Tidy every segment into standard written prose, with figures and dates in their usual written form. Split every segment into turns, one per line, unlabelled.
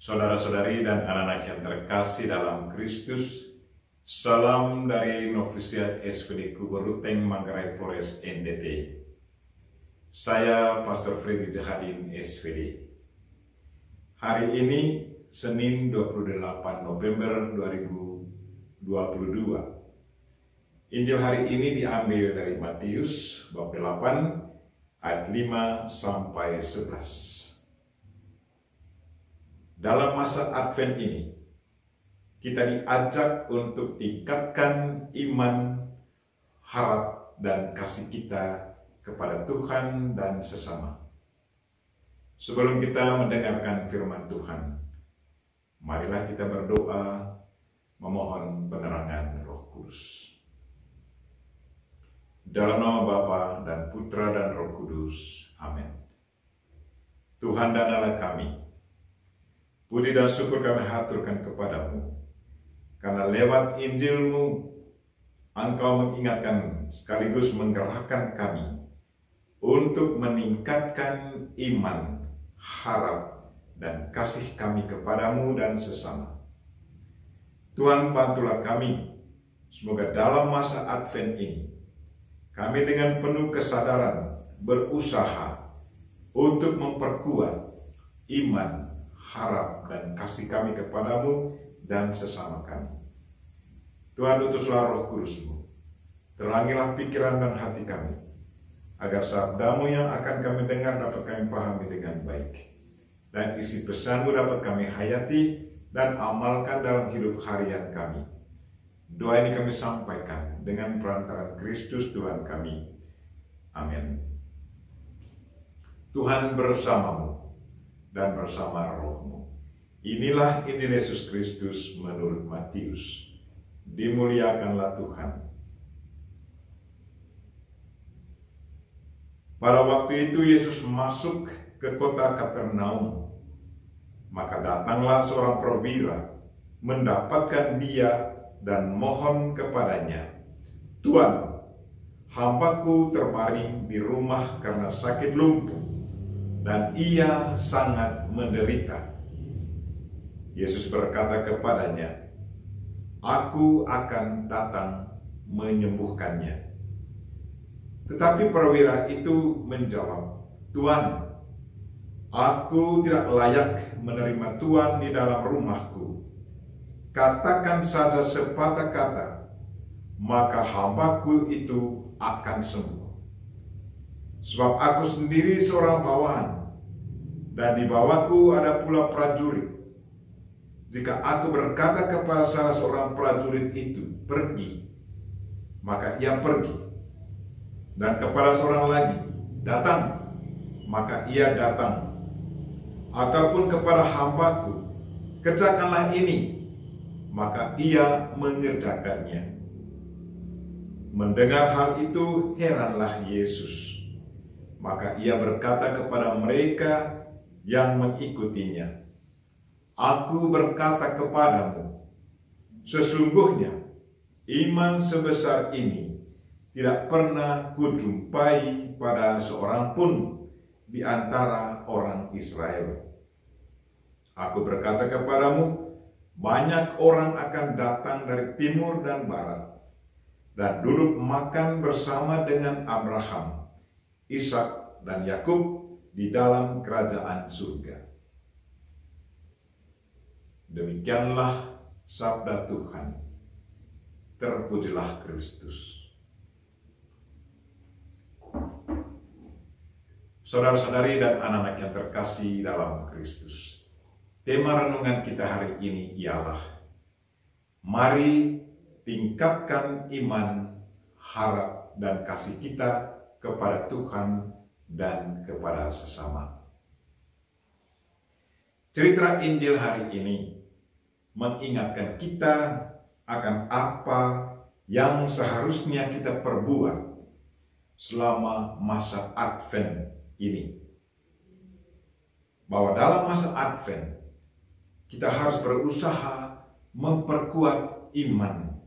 Saudara-saudari dan anak-anak yang terkasih dalam Kristus, salam dari Novisiat SPD Kuberuteng Manggarai Flores NTT. Saya Pastor Freddy Jahadin SPD. Hari ini Senin 28 November 2022. Injil hari ini diambil dari Matius bab 8 ayat 5 sampai 11. Dalam masa Advent ini, kita diajak untuk tingkatkan iman, harap, dan kasih kita kepada Tuhan dan sesama. Sebelum kita mendengarkan firman Tuhan, marilah kita berdoa memohon penerangan Roh Kudus. Dalam nama Bapa dan Putra dan Roh Kudus. Amin. Tuhan dan Allah kami, puji dan syukur kami haturkan kepadamu, karena lewat Injil-Mu, Engkau mengingatkan sekaligus menggerakkan kami untuk meningkatkan iman, harap, dan kasih kami kepadamu dan sesama. Tuhan, bantulah kami, semoga dalam masa Advent ini, kami dengan penuh kesadaran berusaha untuk memperkuat iman, harap, dan kasih kami kepadamu dan sesama kami. Tuhan, utuslah Roh Kudus-Mu, terangilah pikiran dan hati kami, agar sabdamu yang akan kami dengar dapat kami pahami dengan baik, dan isi pesan-Mu dapat kami hayati dan amalkan dalam hidup harian kami. Doa ini kami sampaikan dengan perantaraan Kristus Tuhan kami. Amin. Tuhan bersamamu dan bersama rohmu. Inilah Injil Yesus Kristus menurut Matius. Dimuliakanlah Tuhan. Pada waktu itu Yesus masuk ke kota Kapernaum. Maka datanglah seorang perwira mendapatkan dia dan mohon kepadanya, "Tuan, hambaku terbaring di rumah karena sakit lumpuh, dan ia sangat menderita." Yesus berkata kepadanya, "Aku akan datang menyembuhkannya." Tetapi perwira itu menjawab, "Tuan, aku tidak layak menerima Tuan di dalam rumahku. Katakan saja sepatah kata, maka hambaku itu akan sembuh. Sebab aku sendiri seorang bawahan, dan di bawahku ada pula prajurit. Jika aku berkata kepada salah seorang prajurit itu, 'Pergi,' maka ia pergi. Dan kepada seorang lagi, 'Datang,' maka ia datang. Ataupun kepada hambaku, 'Kerjakanlah ini,' maka ia mengerjakannya." Mendengar hal itu, heranlah Yesus. Maka ia berkata kepada mereka yang mengikutinya, "Aku berkata kepadamu, sesungguhnya iman sebesar ini tidak pernah kujumpai pada seorang pun di antara orang Israel. Aku berkata kepadamu, banyak orang akan datang dari timur dan barat dan duduk makan bersama dengan Abraham, Ishak, dan Yakub di dalam kerajaan surga." Demikianlah sabda Tuhan. Terpujilah Kristus. Saudara-saudari dan anak-anak yang terkasih dalam Kristus, tema renungan kita hari ini ialah mari tingkatkan iman, harap, dan kasih kita kepada Tuhan dan kepada sesama. Cerita Injil hari ini mengingatkan kita akan apa yang seharusnya kita perbuat selama masa Advent ini. Bahwa dalam masa Advent kita harus berusaha memperkuat iman,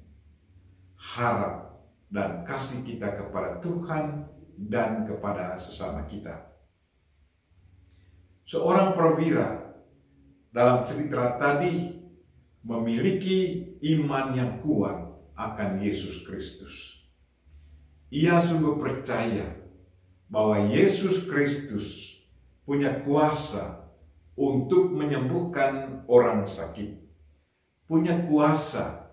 harap, dan kasih kita kepada Tuhan dan kepada sesama kita. Seorang perwira dalam cerita tadi memiliki iman yang kuat akan Yesus Kristus. Ia sungguh percaya bahwa Yesus Kristus punya kuasa untuk menyembuhkan orang sakit, punya kuasa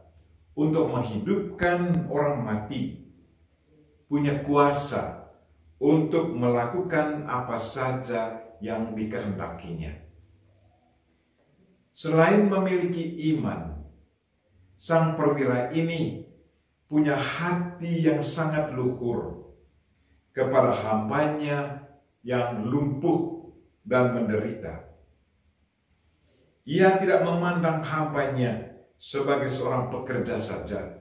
untuk menghidupkan orang mati, punya kuasa untuk melakukan apa saja yang dikehendakinya. Selain memiliki iman, sang perwira ini punya hati yang sangat luhur kepada hambanya yang lumpuh dan menderita. Ia tidak memandang hambanya sebagai seorang pekerja saja,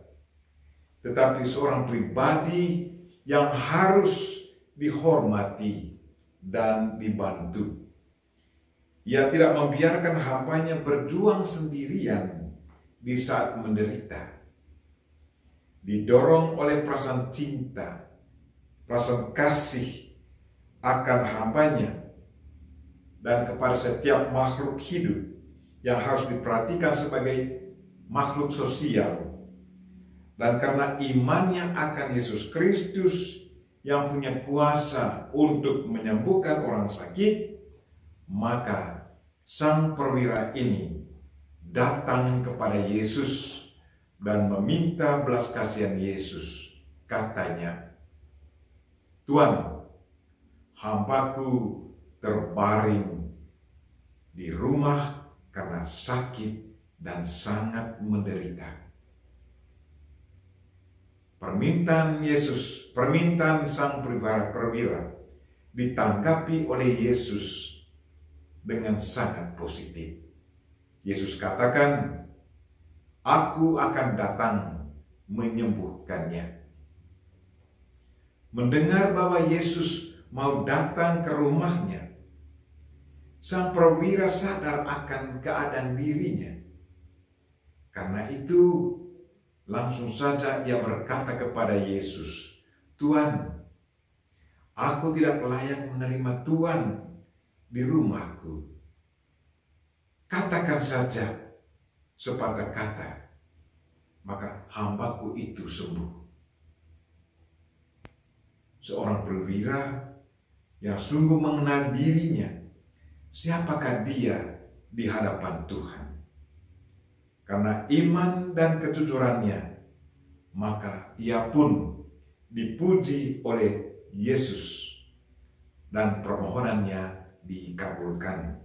tetapi seorang pribadi yang harus dihormati dan dibantu. Ia tidak membiarkan hambanya berjuang sendirian di saat menderita. Didorong oleh perasaan cinta, perasaan kasih akan hambanya dan kepada setiap makhluk hidup yang harus diperhatikan sebagai makhluk sosial. Dan karena imannya akan Yesus Kristus yang punya kuasa untuk menyembuhkan orang sakit, maka sang perwira ini datang kepada Yesus dan meminta belas kasihan Yesus. Katanya, "Tuhan, hambaku terbaring di rumah karena sakit dan sangat menderita." Permintaan Yesus, permintaan sang perwira ditanggapi oleh Yesus dengan sangat positif. Yesus katakan, "Aku akan datang menyembuhkannya." Mendengar bahwa Yesus mau datang ke rumahnya, sang perwira sadar akan keadaan dirinya. Karena itu, langsung saja ia berkata kepada Yesus, "Tuhan, aku tidak layak menerima Tuhan di rumahku. Katakan saja sepatah kata, maka hambaku itu sembuh." Seorang perwira yang sungguh mengenal dirinya, siapakah dia di hadapan Tuhan. Karena iman dan kejujurannya, maka ia pun dipuji oleh Yesus dan permohonannya dikabulkan.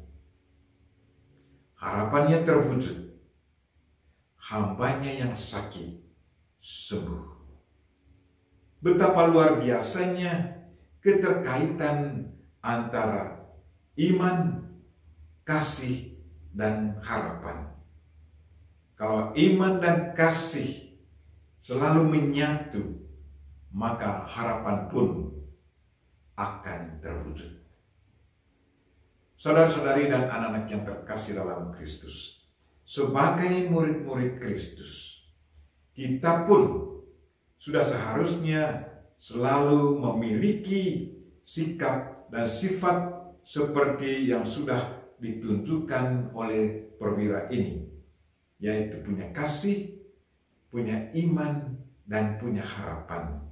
Harapannya terwujud. Hambanya yang sakit sembuh. Betapa luar biasanya keterkaitan antara iman, kasih, dan harapan. Kalau iman dan kasih selalu menyatu, maka harapan pun akan terwujud. Saudara-saudari dan anak-anak yang terkasih dalam Kristus, sebagai murid-murid Kristus, kita pun sudah seharusnya selalu memiliki sikap dan sifat seperti yang sudah ditunjukkan oleh perwira ini, yaitu punya kasih, punya iman, dan punya harapan.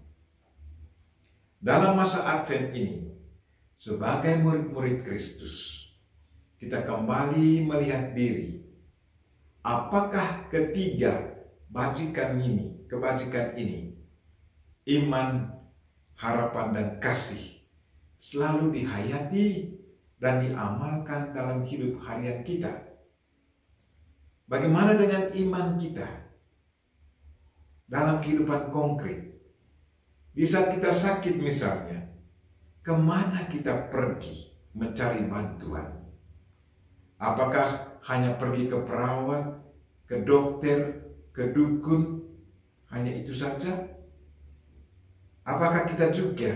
Dalam masa Advent ini, sebagai murid-murid Kristus, kita kembali melihat diri. Apakah ketiga kebajikan ini, iman, harapan, dan kasih, selalu dihayati dan diamalkan dalam hidup harian kita? Bagaimana dengan iman kita dalam kehidupan konkret? Di saat kita sakit misalnya, kemana kita pergi mencari bantuan? Apakah hanya pergi ke perawat, ke dokter, ke dukun, hanya itu saja? Apakah kita juga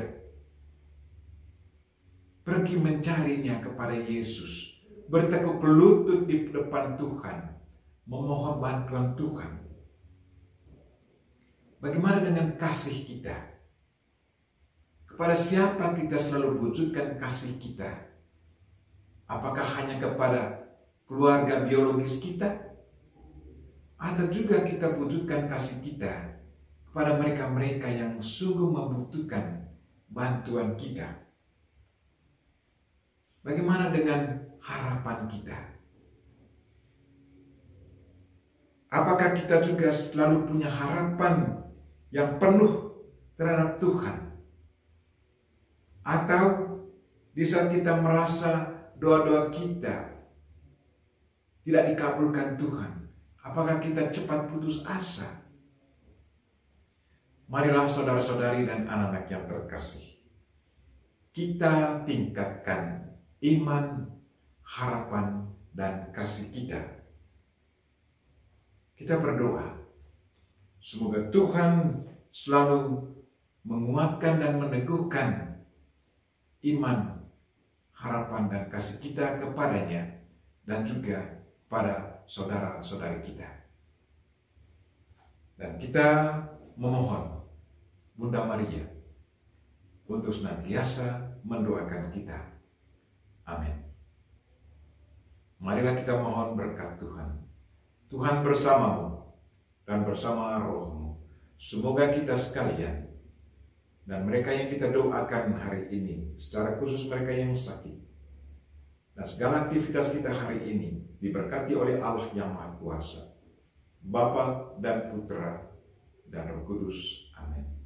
pergi mencarinya kepada Yesus, bertekuk lutut di depan Tuhan, memohon bantuan Tuhan? Bagaimana dengan kasih kita? Kepada siapa kita selalu wujudkan kasih kita? Apakah hanya kepada keluarga biologis kita, atau juga kita wujudkan kasih kita kepada mereka-mereka yang sungguh membutuhkan bantuan kita. Bagaimana dengan harapan kita? Apakah kita juga selalu punya harapan yang penuh terhadap Tuhan? Atau di saat kita merasa doa-doa kita tidak dikabulkan Tuhan, apakah kita cepat putus asa? Marilah saudara-saudari dan anak-anak yang terkasih, kita tingkatkan iman, harapan, dan kasih kita. Kita berdoa, semoga Tuhan selalu menguatkan dan meneguhkan iman, harapan, dan kasih kita kepadanya dan juga pada saudara-saudari kita. Dan kita memohon Bunda Maria untuk senantiasa mendoakan kita. Amin. Marilah kita mohon berkat Tuhan. Tuhan bersamamu dan bersama rohmu. Semoga kita sekalian dan mereka yang kita doakan hari ini, secara khusus mereka yang sakit, dan segala aktivitas kita hari ini diberkati oleh Allah yang Maha Kuasa, Bapa dan Putra dan Roh Kudus. Amin.